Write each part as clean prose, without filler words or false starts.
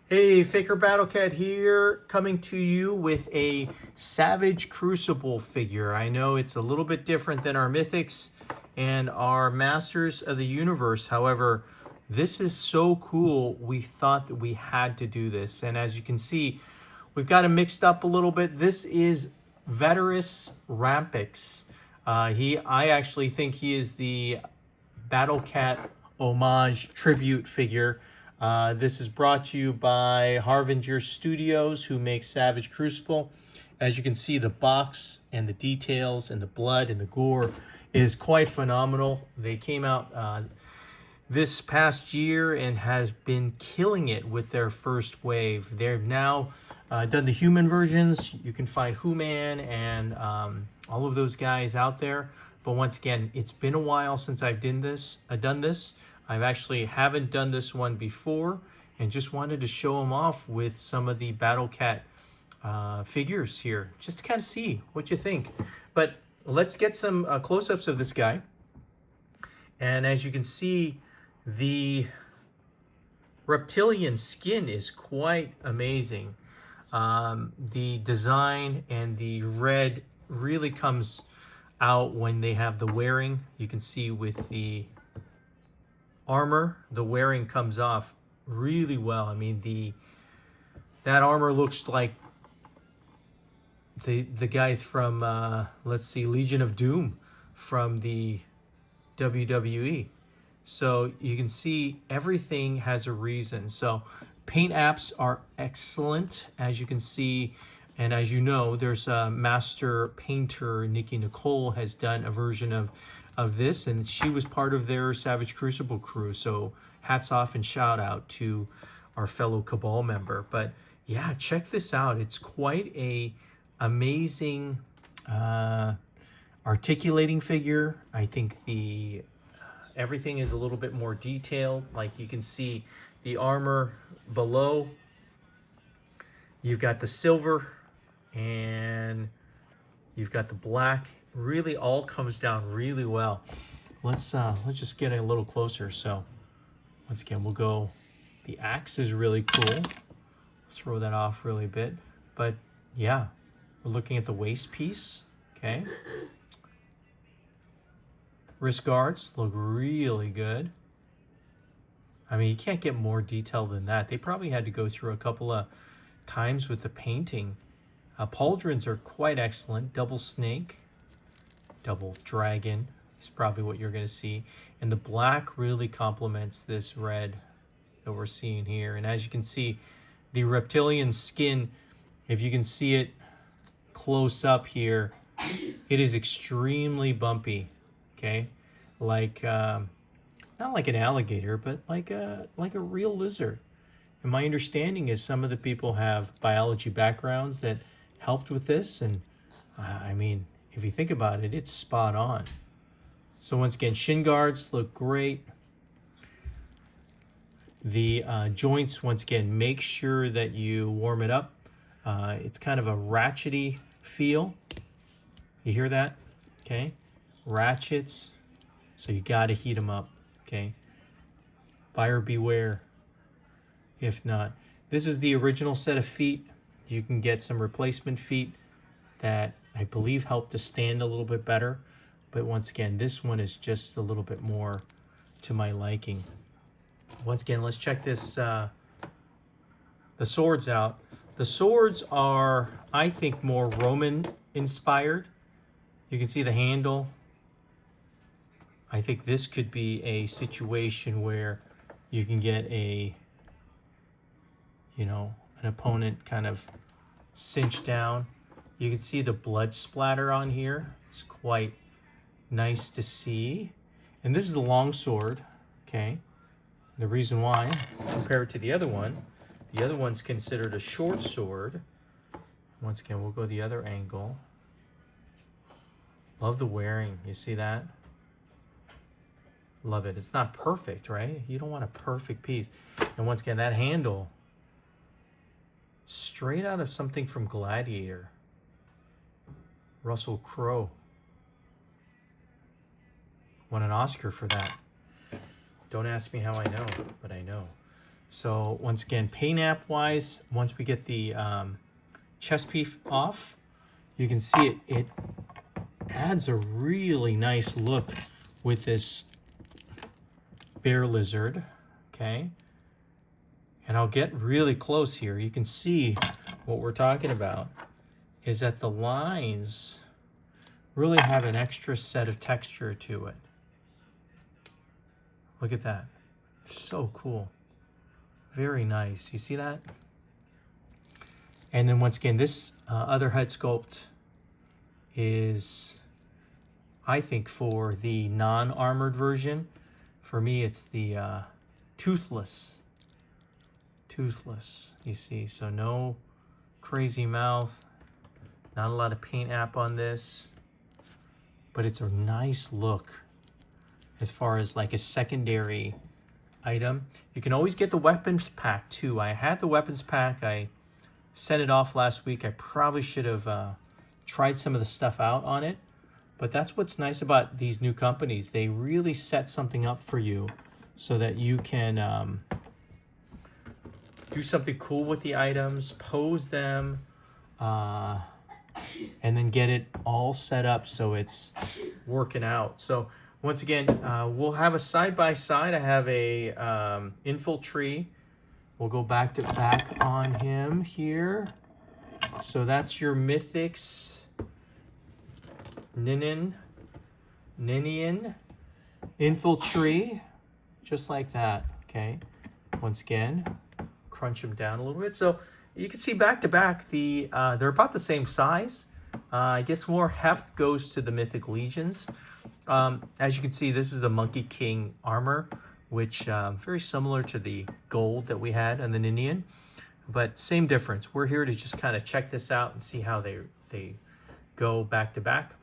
Hey, Faker Battlecat here, coming to you with a Savage Crucible figure. I know it's a little bit different than our Mythics and our Masters of the Universe. However, this is so cool, we thought that we had to do this. And as you can see, we've got it mixed up a little bit. This is Veteris Rapax. I actually think he is the Battlecat homage tribute figure. This is brought to you by Harvinger Studios, who makes Savage Crucible. As you can see, the box and the details and the blood and the gore is quite phenomenal. They came out this past year and has been killing it with their first wave. They've now done the human versions. You can find Who-Man and all of those guys out there. But once again, it's been a while since I've done this. I've actually haven't done this one before, and just wanted to show them off with some of the Battlecat figures here, just to kind of see what you think. But let's get some close-ups of this guy. And as you can see, the reptilian skin is quite amazing. The design and the red really comes out when they have the wearing. You can see with the armor, the wearing comes off really well. I mean, that armor looks like the guys from let's see, Legion of Doom from the WWE. So you can see everything has a reason. So paint apps are excellent, as you can see. And as you know, there's a master painter, Nikki Nicole, has done a version of this, and she was part of their Savage Crucible crew. So hats off and shout out to our fellow Cabal member. But yeah, check this out. It's quite a amazing articulating figure. I think the everything is a little bit more detailed. Like you can see the armor below. You've got the silver and you've got the black. Really all comes down really well. Let's just get a little closer. So once again, we'll go, the axe is really cool. Throw that off really bit. But yeah, we're looking at the waist piece. Okay. Wrist guards look really good. I mean, you can't get more detail than that. They probably had to go through a couple of times with the painting. Pauldrons are quite excellent. Double snake, double dragon is probably what you're going to see. And the black really complements this red that we're seeing here. And as you can see, the reptilian skin, if you can see it close up here, it is extremely bumpy. Okay, like not like an alligator, but like a real lizard. And my understanding is some of the people have biology backgrounds that helped with this, and I mean, if you think about it, it's spot on. So once again, shin guards look great. The joints, once again, make sure that you warm it up. It's kind of a ratchety feel. You hear that? Okay. Ratchets, so you got to heat them up. Okay, buyer beware if not. This is the original set of feet. You can get some replacement feet that I believe help to stand a little bit better, but once again, this one is just a little bit more to my liking. Once again, let's check this the swords out. The swords are, I think, more Roman inspired. You can see the handle. I think this could be a situation where you can get an opponent kind of cinched down. You can see the blood splatter on here. It's quite nice to see. And this is the long sword, okay? The reason why, compared to the other one's considered a short sword. Once again, we'll go the other angle. Love the wearing, you see that? Love it. It's not perfect, right? You don't want a perfect piece. And once again, that handle, straight out of something from Gladiator. Russell Crowe won an Oscar for that. Don't ask me how I know, but I know. So once again, paint app wise, once we get the chest piece off, you can see it adds a really nice look with this bear lizard, okay? And I'll get really close here. You can see what we're talking about is that the lines really have an extra set of texture to it. Look at that. So cool. Very nice. You see that? And then once again, this other head sculpt is, I think, for the non-armored version. For me, it's the toothless. Toothless, you see. So no crazy mouth. Not a lot of paint app on this. But it's a nice look as far as like a secondary item. You can always get the weapons pack too. I had the weapons pack. I sent it off last week. I probably should have tried some of the stuff out on it. But that's what's nice about these new companies. They really set something up for you so that you can do something cool with the items, pose them, and then get it all set up so it's working out. So once again, we'll have a side-by-side. I have a infiltree. We'll go back to back on him here. So that's your Mythics Ninian infiltree, just like that, okay? Once again, crunch them down a little bit. So you can see back to back, they're about the same size. I guess more heft goes to the Mythic Legions. As you can see, this is the Monkey King armor, which very similar to the gold that we had on the Ninian, but same difference. We're here to just kind of check this out and see how they go back to back.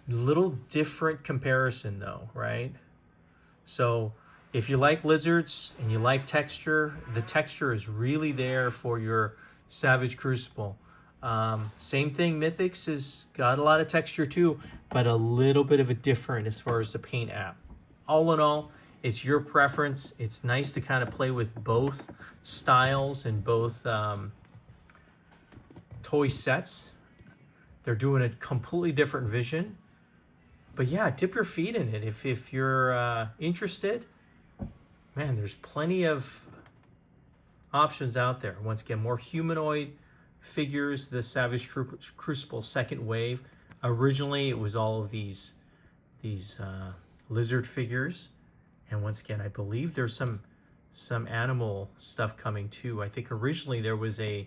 Little different comparison though, right? So if you like lizards and you like texture, the texture is really there for your Savage Crucible. Same thing, Mythics has got a lot of texture too, but a little bit of a different as far as the paint app. All in all, it's your preference. It's nice to kind of play with both styles and both toy sets. They're doing a completely different vision. But yeah, dip your feet in it if you're interested. Man, there's plenty of options out there. Once again, more humanoid figures, the Savage Crucible second wave. Originally, it was all of these lizard figures. And once again, I believe there's some animal stuff coming too. I think originally there was a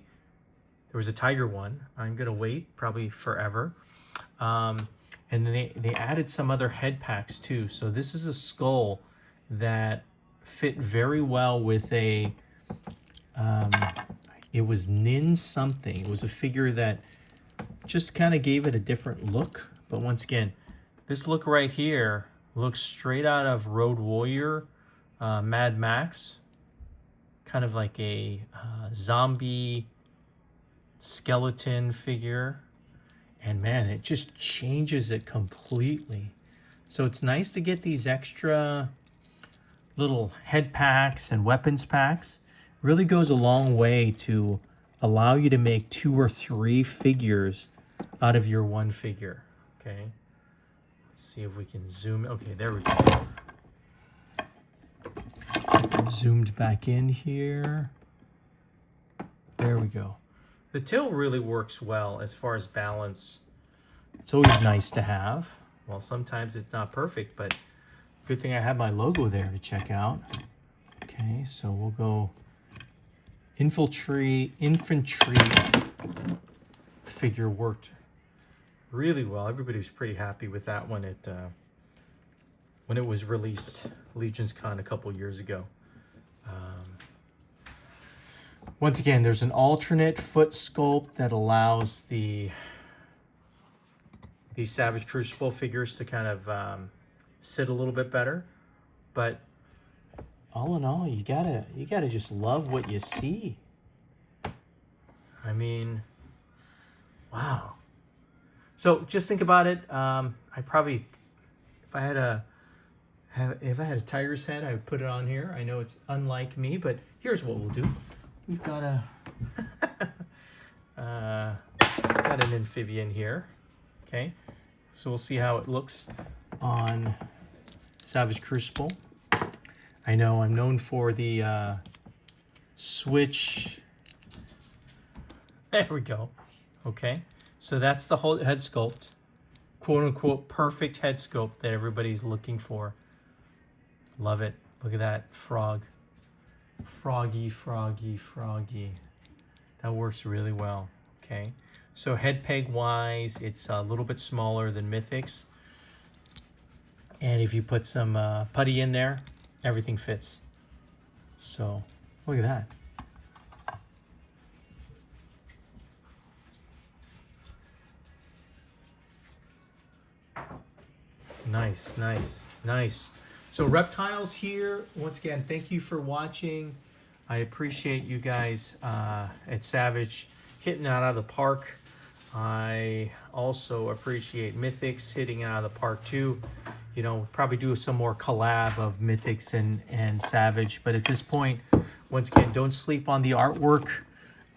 tiger one. I'm gonna wait probably forever. And then they added some other head packs too. So this is a skull that fit very well with a, it was Nin something. It was a figure that just kind of gave it a different look. But once again, this look right here looks straight out of Road Warrior, Mad Max. Kind of like a zombie skeleton figure. And man, it just changes it completely. So it's nice to get these extra little head packs and weapons packs. Really goes a long way to allow you to make 2 or 3 figures out of your one figure. Okay. Let's see if we can zoom. Okay, there we go. Zoomed back in here. There we go. The tilt really works well as far as balance. It's always nice to have. Well, sometimes it's not perfect, but good thing I have my logo there to check out. Okay, so we'll go infantry figure worked really well. Everybody was pretty happy with that one when it was released, Legions Con a couple years ago. Once again, there's an alternate foot sculpt that allows these Savage Crucible figures to kind of sit a little bit better. But all in all, you gotta just love what you see. I mean, wow. So just think about it. I probably, if I had If I had a tiger's head, I would put it on here. I know it's unlike me, but here's what we'll do. We've got a got an amphibian here. Okay, so we'll see how it looks on Savage Crucible. I know I'm known for the switch. There we go. Okay, so that's the whole head sculpt, quote unquote perfect head sculpt that everybody's looking for. Love it. Look at that frog. Froggy, froggy, froggy. That works really well. Okay, so head peg wise, it's a little bit smaller than Mythics. And if you put some putty in there, everything fits. So look at that. Nice, nice, nice. So reptiles here, once again, thank you for watching. I appreciate you guys at Savage hitting it out of the park. I also appreciate Mythics hitting it out of the park too. You know, probably do some more collab of Mythics and Savage. But at this point, once again, don't sleep on the artwork.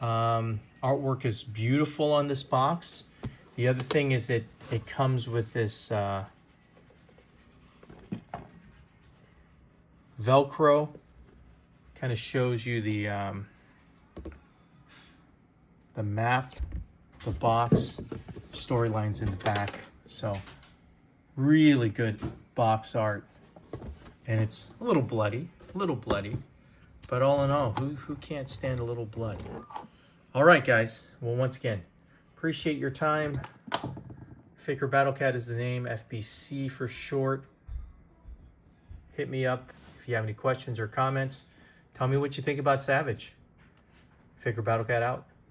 Artwork is beautiful on this box. The other thing is it comes with this Velcro. Kind of shows you the map, the box, storylines in the back. So really good box art, and it's a little bloody, but all in all, who can't stand a little blood? All right, guys. Well, once again, appreciate your time. Faker Battlecat is the name, FBC for short. Hit me up if you have any questions or comments. Tell me what you think about Savage. Faker Battlecat out.